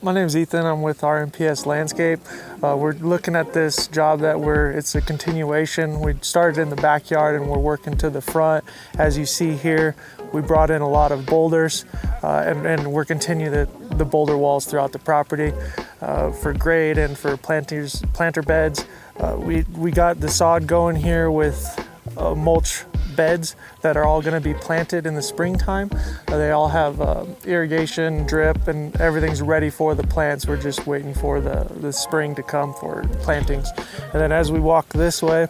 My name's Ethan. I'm with RMPS Landscape. We're looking at this job it's a continuation. We started in the backyard and we're working to the front. As you see here, we brought in a lot of boulders and we're continuing the boulder walls throughout the property for grade and for planter beds. We got the sod going here with mulch beds that are all going to be planted in the springtime. They all have irrigation, drip, and everything's ready for the plants. We're just waiting for the spring to come for plantings. And then as we walk this way,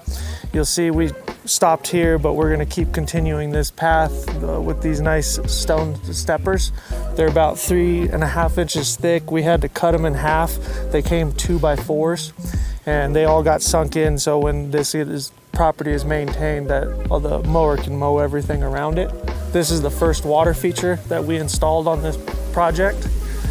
you'll see we stopped here, but we're going to keep continuing this path with these nice stone steppers. They're about 3.5 inches thick. We had to cut them in half. They came 2x4s and they all got sunk in, so when this property is maintained, that the mower can mow everything around it. This is the first water feature that we installed on this project.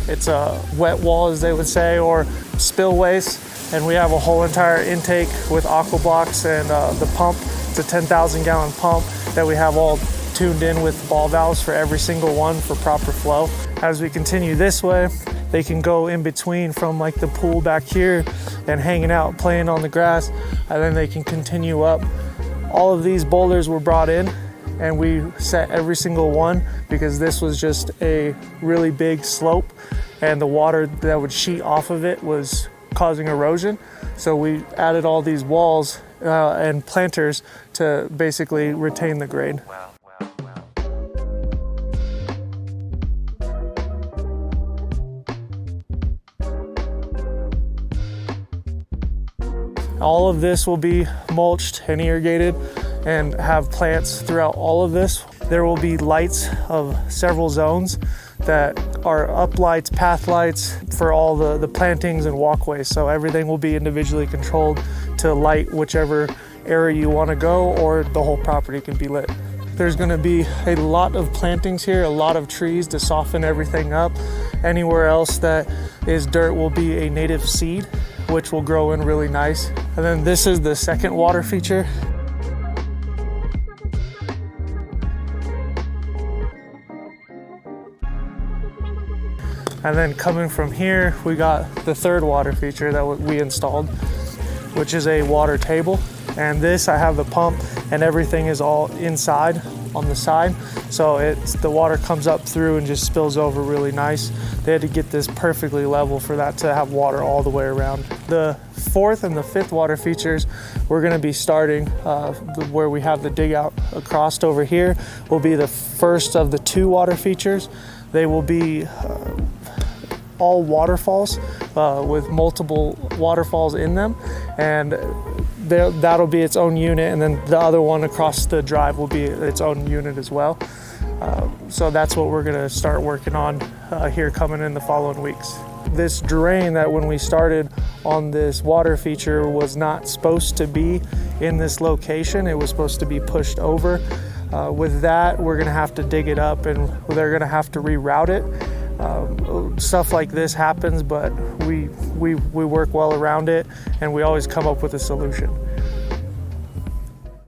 It's a wet wall, as they would say, or spillways, and we have a whole entire intake with aqua blocks and the pump. It's a 10,000 gallon pump that we have all tuned in with ball valves for every single one for proper flow. As we continue this way, they can go in between from like the pool back here and hanging out, playing on the grass, and then they can continue up. All of these boulders were brought in and we set every single one because this was just a really big slope and the water that would sheet off of it was causing erosion. So we added all these walls and planters to basically retain the grade. All of this will be mulched and irrigated and have plants throughout all of this. There will be lights of several zones that are up lights, path lights for all the plantings and walkways. So everything will be individually controlled to light whichever area you want to go, or the whole property can be lit. There's going to be a lot of plantings here, a lot of trees to soften everything up. Anywhere else that is dirt will be a native seed, which will grow in really nice. And then this is the second water feature. And then coming from here, we got the third water feature that we installed, which is a water table. And this, I have the pump and everything is all inside on the side. So the water comes up through and just spills over really nice. They had to get this perfectly level for that to have water all the way around. The fourth and the fifth water features, we're gonna be starting where we have the dig out across over here, will be the first of the 2 water features. They will be all waterfalls with multiple waterfalls in them, and that'll be its own unit, and then the other one across the drive will be its own unit as well. So that's what we're gonna start working on here coming in the following weeks. This drain that when we started on this water feature was not supposed to be in this location. It was supposed to be pushed over. With that, we're gonna have to dig it up and they're gonna have to reroute it. Stuff like this happens, but we work well around it and we always come up with a solution.